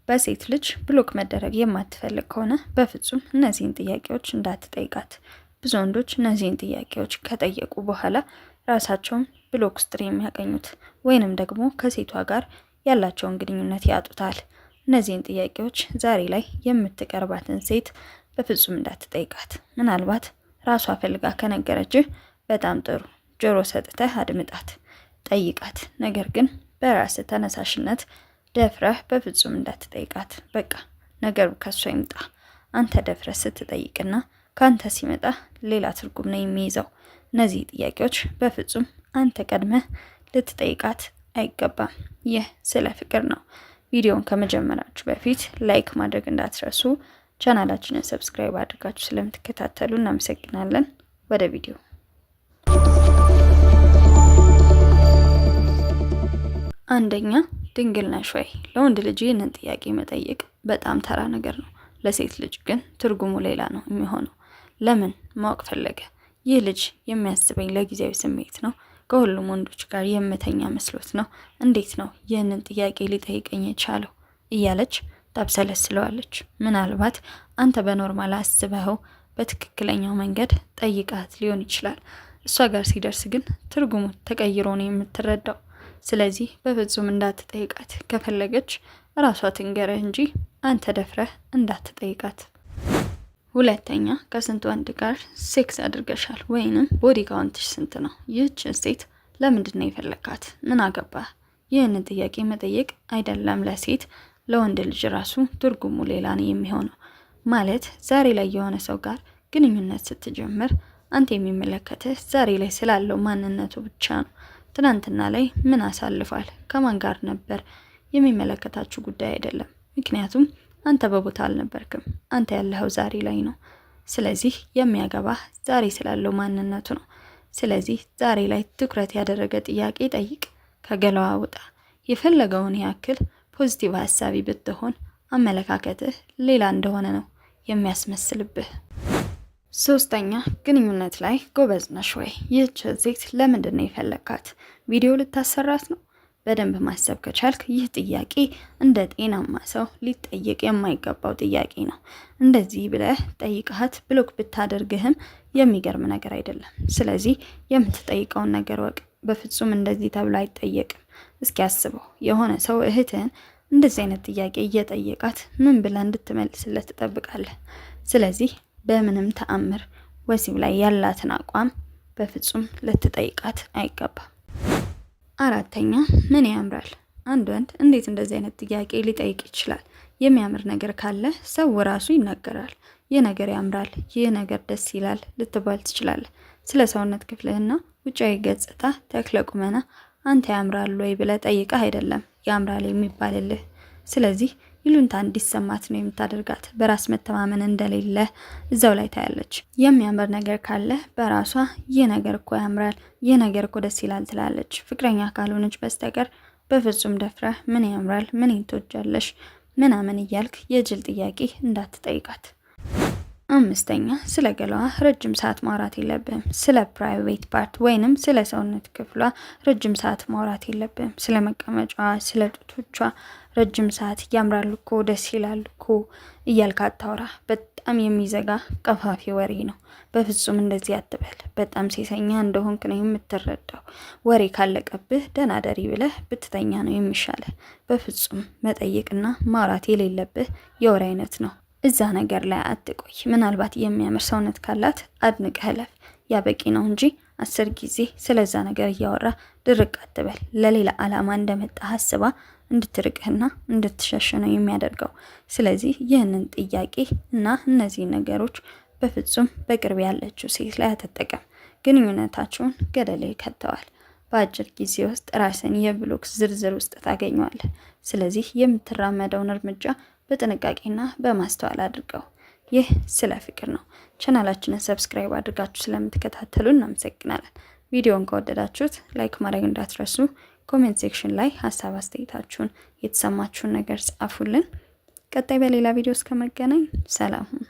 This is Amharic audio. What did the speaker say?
በሴት ልጅ ብሎክ መደረግ የማትፈልግ ከሆነ በፍጹም እነዚህን ጥያቄዎች እንዳትጠይቃት። ብዙ ወንዶች እነዚህን ጥያቄዎች ከጠየቁ በኋላ ራሳቸውን ብሎክ ውስጥ የሚያገኙት ወይንም ደግሞ ከሴቷ ጋር ያላቸውን ግንኙነት ያጡታል። እነዚህን ጥያቄዎች ዛሬ ላይ የምትቀርባትን ሴት በፍጹም እንዳትጠይቃት። ምናልባት ራሷ ፈልጋ ከነገረችህ በጣም ጥሩ፣ ጆሮ ሰጥተህ አድምጣት፣ ጠይቃት። ነገር ግን በራስ ተነሳሽነት ደፍረህ በፍጹም እንዳትጠይቃት። በቃ ነገሩ ከሷ ይምጣ። አንተ ደፍረህ ስትጠይቅና ካንተ ሲመጣ ሌላ ትርጉም ነው የሚይዘው። እነዚህ ጥያቄዎች በፍጹም አንተ ቀድመህ ልትጠይቃት አይገባም። ይህ ስለ ፍቅር ነው። ቪዲዮውን ከመጀመራችሁ በፊት ላይክ ማድረግ እንዳትረሱ። ቻናላችንን ሰብስክራይብ አድርጋችሁ ስለምትከታተሉ እናመሰግናለን። ወደ ቪዲዮ። አንደኛ፣ ድንግል ነሽ ወይ? ለወንድ ልጅ ይህንን ጥያቄ መጠየቅ በጣም ተራ ነገር ነው። ለሴት ልጅ ግን ትርጉሙ ሌላ ነው የሚሆነው። ለምን ማወቅ ፈለገ? ይህ ልጅ የሚያስበኝ ለጊዜያዊ ስሜት ነው? ከሁሉም ወንዶች ጋር የምተኛ መስሎት ነው? እንዴት ነው ይህንን ጥያቄ ሊጠይቀኝ የቻለው? እያለች ታብሰለስለዋለች። ምናልባት አንተ በኖርማል አስበኸው በትክክለኛው መንገድ ጠይቃት ሊሆን ይችላል። እሷ ጋር ሲደርስ ግን ትርጉሙ ተቀይሮ ነው የምትረዳው። ስለዚህ በፍጹም እንዳትጠይቃት። ከፈለገች ራሷ ትንገረህ እንጂ አንተ ደፍረህ እንዳትጠይቃት። ሁለተኛ፣ ከስንት ወንድ ጋር ሴክስ አድርገሻል? ወይንም ቦዲ ካውንትሽ ስንት ነው? ይህችን ሴት ለምንድን ነው የፈለካት? ምን አገባህ? ይህንን ጥያቄ መጠየቅ አይደለም ለሴት ለወንድ ልጅ ራሱ ትርጉሙ ሌላ ነው የሚሆነው። ማለት ዛሬ ላይ የሆነ ሰው ጋር ግንኙነት ስትጀምር አንተ የሚመለከትህ ዛሬ ላይ ስላለው ማንነቱ ብቻ ነው። ትናንትና ላይ ምን አሳልፏል፣ ከማን ጋር ነበር የሚመለከታችሁ ጉዳይ አይደለም። ምክንያቱም አንተ በቦታ አልነበርክም። አንተ ያለኸው ዛሬ ላይ ነው። ስለዚህ የሚያገባህ ዛሬ ስላለው ማንነቱ ነው። ስለዚህ ዛሬ ላይ ትኩረት ያደረገ ጥያቄ ጠይቅ፣ ከገላዋ ውጣ። የፈለገውን ያክል ፖዚቲቭ ሀሳቢ ብትሆን አመለካከትህ ሌላ እንደሆነ ነው የሚያስመስልብህ። ሶስተኛ፣ ግንኙነት ላይ ጎበዝ ነሽ ወይ? ይህች ሴት ለምንድን ነው የፈለካት? ቪዲዮ ልታሰራት ነው? በደንብ ማሰብ ከቻልክ ይህ ጥያቄ እንደ ጤናማ ሰው ሊጠየቅ የማይገባው ጥያቄ ነው። እንደዚህ ብለህ ጠይቃት ብሎክ ብታደርግህም የሚገርም ነገር አይደለም። ስለዚህ የምትጠይቀውን ነገር ወቅ። በፍጹም እንደዚህ ተብሎ አይጠየቅም። እስኪ አስበው፣ የሆነ ሰው እህትህን እንደዚህ አይነት ጥያቄ እየጠየቃት ምን ብለህ እንድትመልስለት ትጠብቃለህ? ስለዚህ በምንም ተአምር ወሲብ ላይ ያላትን አቋም በፍጹም ልትጠይቃት አይገባም። አራተኛ፣ ምን ያምራል? አንድ ወንድ እንዴት እንደዚህ አይነት ጥያቄ ሊጠይቅ ይችላል? የሚያምር ነገር ካለ ሰው ራሱ ይናገራል። ይህ ነገር ያምራል፣ ይህ ነገር ደስ ይላል ልትባል ትችላለህ። ስለ ሰውነት ክፍልህና ውጫዊ ገጽታ ተክለ ቁመና አንተ ያምራል ወይ ብለህ ጠይቀህ አይደለም ያምራል የሚባልልህ። ስለዚህ ይሉንታ እንዲሰማት ነው የምታደርጋት። በራስ መተማመን እንደሌለ እዛው ላይ ታያለች። የሚያምር ነገር ካለ በራሷ ይህ ነገር እኮ ያምራል፣ ይህ ነገር እኮ ደስ ይላል ትላለች። ፍቅረኛ ካልሆነች በስተቀር በፍጹም ደፍረህ ምን ያምራል፣ ምን ትወጃለሽ ምናምን እያልክ የጅል ጥያቄ እንዳትጠይቃት። አምስተኛ፣ ስለ ገላዋ ረጅም ሰዓት ማውራት የለብህም። ስለ ፕራይቬት ፓርት ወይንም ስለ ሰውነት ክፍሏ ረጅም ሰዓት ማውራት የለብህም። ስለ መቀመጫዋ፣ ስለ ጡቶቿ ረጅም ሰዓት ያምራሉ እኮ ደስ ይላሉ እኮ እያልክ አታውራ። በጣም የሚዘጋ ቀፋፊ ወሬ ነው። በፍጹም እንደዚህ አትበል። በጣም ሴሰኛ እንደሆንክ ነው የምትረዳው። ወሬ ካለቀብህ ደህና ደሪ ብለህ ብትተኛ ነው የሚሻልህ። በፍጹም መጠየቅና ማውራት የሌለብህ የወሬ አይነት ነው። እዛ ነገር ላይ አትቆይ። ምናልባት የሚያምር ሰውነት ካላት አድንቀህ ለፍ። ያ በቂ ነው እንጂ 10 ጊዜ ስለዛ ነገር እያወራ ድርቅ አትበል። ለሌላ ዓላማ እንደመጣ አስባ እንድትርቅህና እንድትሸሽ ነው የሚያደርገው። ስለዚህ ይህንን ጥያቄ እና እነዚህ ነገሮች በፍጹም በቅርብ ያለችው ሴት ላይ አትጠቀም። ግንኙነታችሁን ገደል ከተዋል። በአጭር ጊዜ ውስጥ ራስን የብሎክ ዝርዝር ውስጥ ታገኘዋለህ። ስለዚህ የምትራመደውን እርምጃ በጥንቃቄና በማስተዋል አድርገው። ይህ ስለ ፍቅር ነው። ቻናላችንን ሰብስክራይብ አድርጋችሁ ስለምትከታተሉ እናመሰግናለን። ቪዲዮውን ከወደዳችሁት ላይክ ማድረግ እንዳትረሱ። ኮሜንት ሴክሽን ላይ ሀሳብ አስተያየታችሁን፣ የተሰማችሁን ነገር ጻፉልን። ቀጣይ በሌላ ቪዲዮ እስከመገናኝ ሰላም ሁኑ።